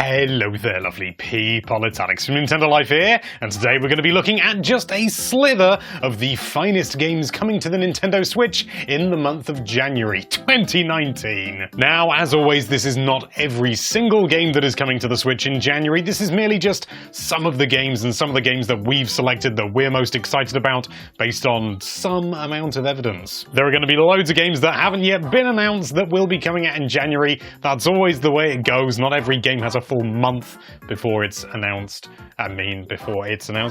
Hello there, lovely people. It's Alex from Nintendo Life here, and today we're going to be looking at just a slither of the finest games coming to the Nintendo Switch in the month of January 2019. Now, as always, this is not every single game that is coming to the Switch in January. This is merely just some of the games and some of the games that we've selected that we're most excited about based on some amount of evidence. There are going to be loads of games that haven't yet been announced that will be coming out in January. That's always the way it goes. Not every game has a full month before it's announced.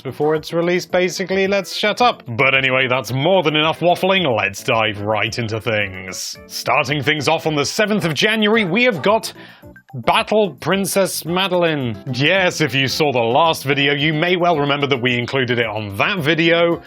Before it's released, basically. Let's shut up. But anyway, that's more than enough waffling. Let's dive right into things. Starting things off on the 7th of January, we have got Battle Princess Madeline. Yes, if you saw the last video, you may well remember that we included it on that video.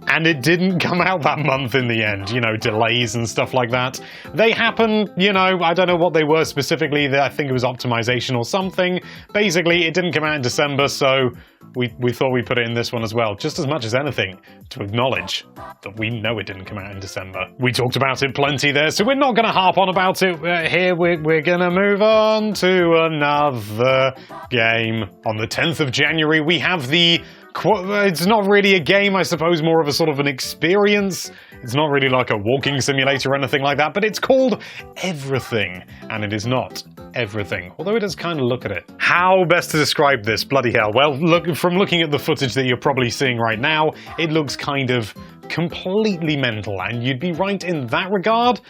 And it didn't come out that month in the end, delays and stuff like that. They happen, I don't know what they were specifically, I think it was optimization or something. Basically, it didn't come out in December, so we thought we'd put it in this one as well, just as much as anything, to acknowledge that we know it didn't come out in December. We talked about it plenty there, so we're not going to harp on about it here. We're going to move on to another game. On the 10th of January, we have the... It's not really a game, I suppose, more of a sort of an experience. It's not really like a walking simulator or anything like that, but it's called Everything, and it is not everything, although it does kind of look at it. How best to describe this? Bloody hell. Well, from looking at the footage that you're probably seeing right now, it looks kind of completely mental, and you'd be right in that regard,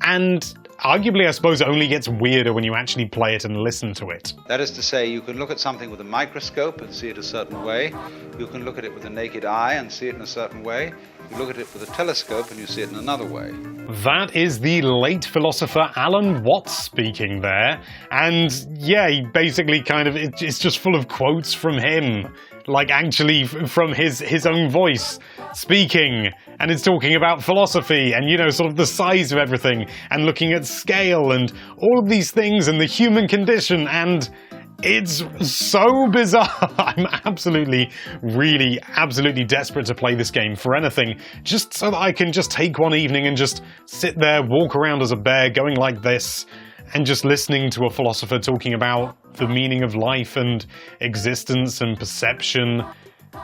and arguably, I suppose, it only gets weirder when you actually play it and listen to it. That is to say, you can look at something with a microscope and see it a certain way. You can look at it with a naked eye and see it in a certain way. You look at it with a telescope and you see it in another way. That is the late philosopher Alan Watts speaking there. And yeah, he basically it's just full of quotes from him. Like actually from his own voice speaking, and it's talking about philosophy and, sort of the size of everything and looking at scale and all of these things and the human condition, and it's so bizarre. I'm absolutely desperate to play this game for anything, just so that I can just take one evening and just sit there, walk around as a bear going like this, and just listening to a philosopher talking about the meaning of life and existence and perception,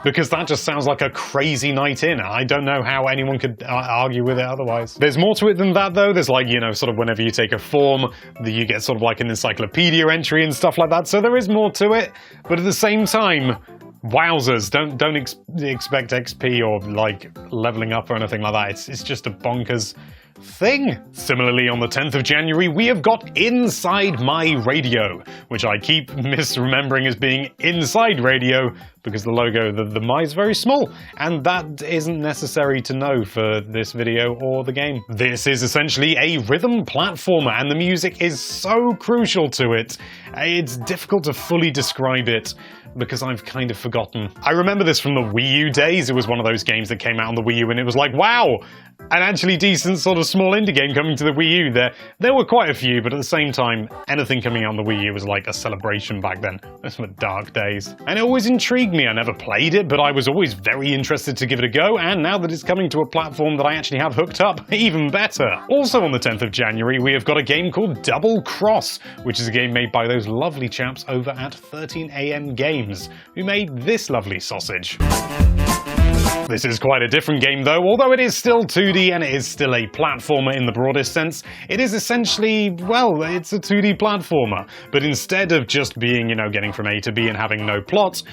because that just sounds like a crazy night in. I don't know how anyone could argue with it otherwise. There's more to it than that, though. There's sort of whenever you take a form, you get sort of like an encyclopedia entry and stuff like that, so there is more to it, but at the same time, wowzers, don't expect XP or leveling up or anything like that. It's just a bonkers thing. Similarly, on the 10th of January, we have got Inside My Radio, which I keep misremembering as being Inside Radio because the logo, the My is very small, and that isn't necessary to know for this video or the game. This is essentially a rhythm platformer, and the music is so crucial to it. It's difficult to fully describe it because I've kind of forgotten. I remember this from the Wii U days. It was one of those games that came out on the Wii U and it was like, wow, an actually decent sort of small indie game coming to the Wii U. There were quite a few, but at the same time, anything coming out on the Wii U was like a celebration back then. Those were dark days. And it always intrigued me. I never played it, but I was always very interested to give it a go, and now that it's coming to a platform that I actually have hooked up, even better. Also on the 10th of January, we have got a game called Double Cross, which is a game made by those lovely chaps over at 13am Games, who made this lovely sausage. This is quite a different game though, although it is still 2D and it is still a platformer in the broadest sense. It is essentially, well, it's a 2D platformer, but instead of just being, getting from A to B and having no plot,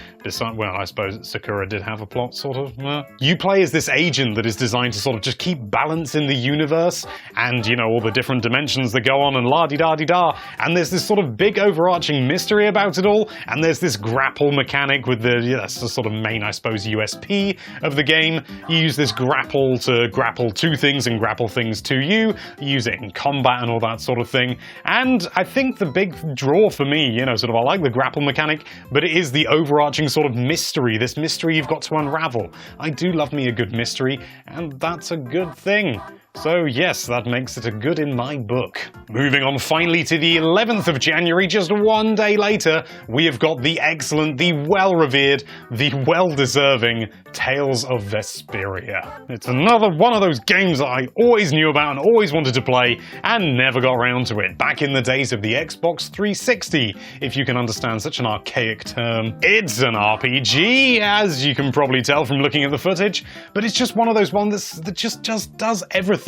well, I suppose Sakura did have a plot, sort of. You play as this agent that is designed to sort of just keep balance in the universe and, all the different dimensions that go on and la-di-da-di-da, and there's this sort of big overarching mystery about it all, and there's this grapple mechanic with that's the sort of main, I suppose, USP of the game. You use this grapple to grapple to things and grapple things to you. You use it in combat and all that sort of thing. And I think the big draw for me, sort of I like the grapple mechanic, but it is the overarching sort of mystery, this mystery you've got to unravel. I do love me a good mystery, and that's a good thing. So yes, that makes it a good in my book. Moving on finally to the 11th of January, just one day later, we have got the excellent, the well-revered, the well-deserving Tales of Vesperia. It's another one of those games that I always knew about and always wanted to play and never got around to it, back in the days of the Xbox 360, if you can understand such an archaic term. It's an RPG, as you can probably tell from looking at the footage, but it's just one of those ones that just does everything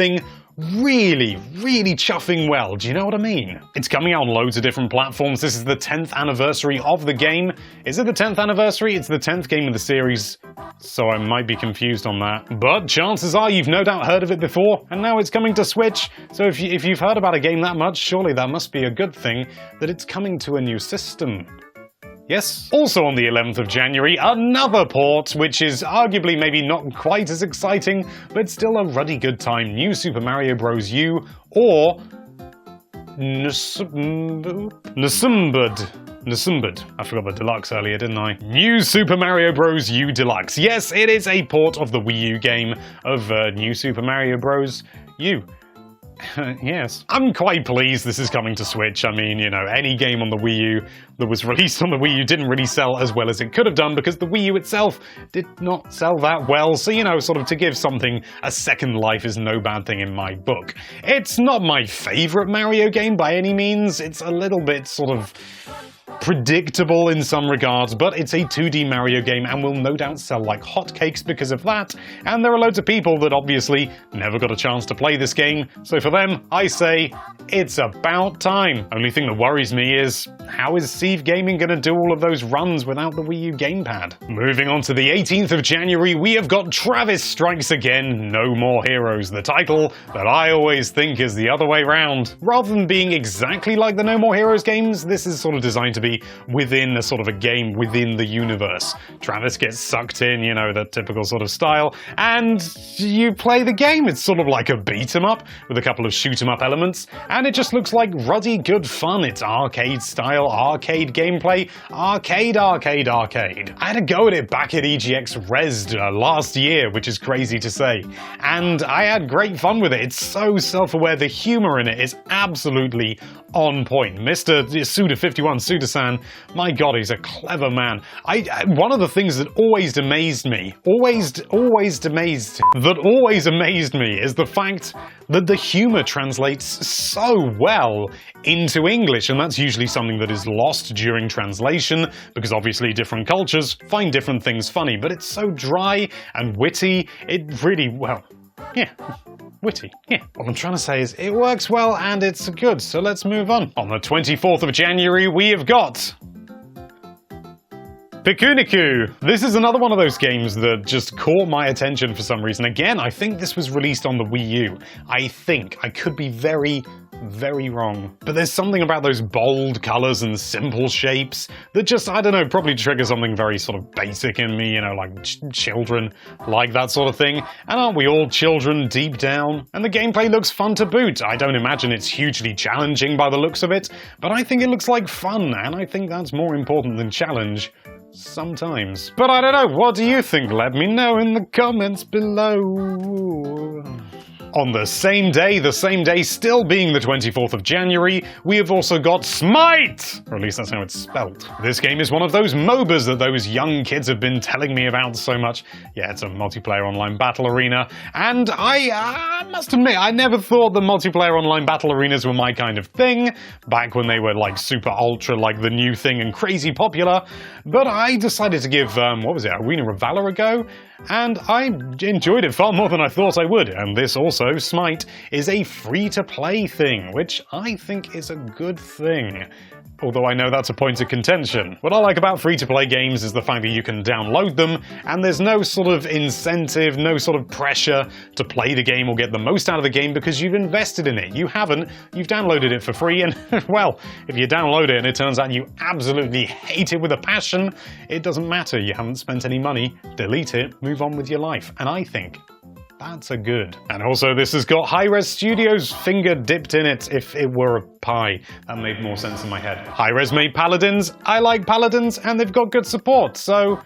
really, really chuffing well. Do you know what I mean? It's coming out on loads of different platforms. This is the 10th anniversary of the game. Is it the 10th anniversary? It's the 10th game of the series, so I might be confused on that. But chances are you've no doubt heard of it before, and now it's coming to Switch. So if you've heard about a game that much, surely that must be a good thing that it's coming to a new system. Yes. Also on the 11th of January, another port, which is arguably maybe not quite as exciting, but still a ruddy good time. New Super Mario Bros. U, or Nsumbud. I forgot the Deluxe earlier, didn't I? New Super Mario Bros. U Deluxe. Yes, it is a port of the Wii U game of New Super Mario Bros. U. Yes. I'm quite pleased this is coming to Switch. I mean, you know, any game on the Wii U that was released on the Wii U didn't really sell as well as it could have done because the Wii U itself did not sell that well. So, you know, sort of to give something a second life is no bad thing in my book. It's not my favorite Mario game by any means. It's a little bit sort of predictable in some regards, but it's a 2D Mario game and will no doubt sell like hotcakes because of that, and there are loads of people that obviously never got a chance to play this game, so for them, I say, it's about time. Only thing that worries me is, how is Steve Gaming gonna do all of those runs without the Wii U gamepad? Moving on to the 18th of January, we have got Travis Strikes Again, No More Heroes, the title that I always think is the other way round. Rather than being exactly like the No More Heroes games, this is sort of designed to be within a sort of a game within the universe. Travis gets sucked in, you know, the typical sort of style, and you play the game. It's sort of like a beat-em-up with a couple of shoot-em-up elements, and it just looks like ruddy good fun. It's arcade-style, arcade gameplay, arcade. I had a go at it back at EGX Rezzed last year, which is crazy to say, and I had great fun with it. It's so self-aware. The humor in it is absolutely on point. Mr. Suda51, Suda-san, my god, he's a clever man. One of the things that always amazed me is the fact that the humor translates so well into English, and that's usually something that is lost during translation, because obviously different cultures find different things funny, but it's so dry and witty, it really, well, yeah. Witty, yeah. What I'm trying to say is, it works well and it's good, so let's move on. On the 24th of January, we have got Pikuniku. This is another one of those games that just caught my attention for some reason. Again, I think this was released on the Wii U. I think. I could be very wrong. But there's something about those bold colors and simple shapes that just, I don't know, probably trigger something very sort of basic in me, you know, like children like that sort of thing. And aren't we all children deep down? And the gameplay looks fun to boot. I don't imagine it's hugely challenging by the looks of it, but I think it looks like fun, and I think that's more important than challenge. Sometimes. But I don't know, what do you think? Let me know in the comments below. On the same day, still being the 24th of January, we have also got Smite! Or at least that's how it's spelt. This game is one of those MOBAs that those young kids have been telling me about so much. Yeah, it's a multiplayer online battle arena, and I must admit, I never thought the multiplayer online battle arenas were my kind of thing, back when they were like super ultra, like the new thing and crazy popular, but I decided to give, what was it, Arena of Valor a go? And I enjoyed it far more than I thought I would, and this also, Smite, is a free-to-play thing, which I think is a good thing. Although I know that's a point of contention. What I like about free-to-play games is the fact that you can download them, and there's no sort of incentive, no sort of pressure to play the game or get the most out of the game because you've invested in it. You haven't, you've downloaded it for free, and, well, if you download it and it turns out you absolutely hate it with a passion, it doesn't matter, you haven't spent any money, delete it, move on with your life. And I think that's a good. And also this has got Hi-Res Studios' finger dipped in it if it were a pie. That made more sense in my head. Hi-Res made Paladins, I like Paladins, and they've got good support, so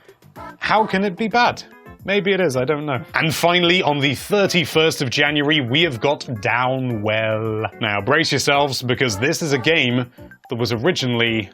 how can it be bad? Maybe it is, I don't know. And finally, on the 31st of January, we have got Downwell. Now, brace yourselves, because this is a game that was originally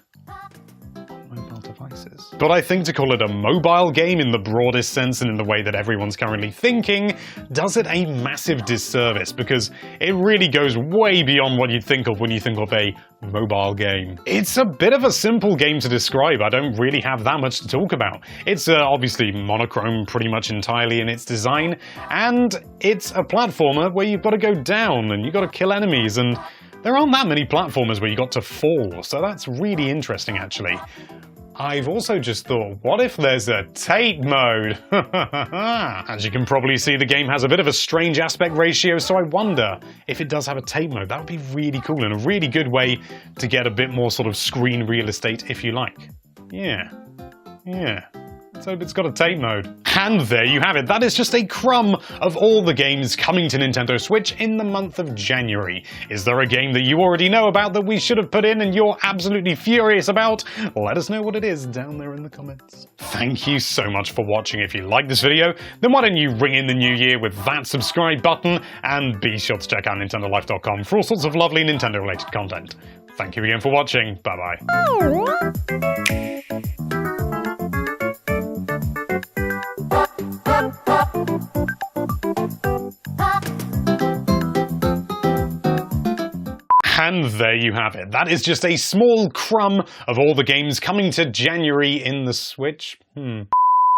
mobile devices. But I think to call it a mobile game in the broadest sense and in the way that everyone's currently thinking does it a massive disservice, because it really goes way beyond what you'd think of when you think of a mobile game. It's a bit of a simple game to describe. I don't really have that much to talk about. It's obviously monochrome pretty much entirely in its design, and it's a platformer where you've got to go down and you've got to kill enemies, and there aren't that many platformers where you got to fall, so that's really interesting actually. I've also just thought, what if there's a tape mode? As you can probably see, the game has a bit of a strange aspect ratio, so I wonder if it does have a tape mode. That would be really cool and a really good way to get a bit more sort of screen real estate, if you like. Yeah. Let's hope it's got a tape mode. And there you have it. That is just a crumb of all the games coming to Nintendo Switch in the month of January. Is there a game that you already know about that we should have put in and you're absolutely furious about? Let us know what it is down there in the comments. Thank you so much for watching. If you like this video, then why don't you ring in the new year with that subscribe button, and be sure to check out nintendolife.com for all sorts of lovely Nintendo-related content. Thank you again for watching. Bye-bye. And there you have it. That is just a small crumb of all the games coming to January in the Switch.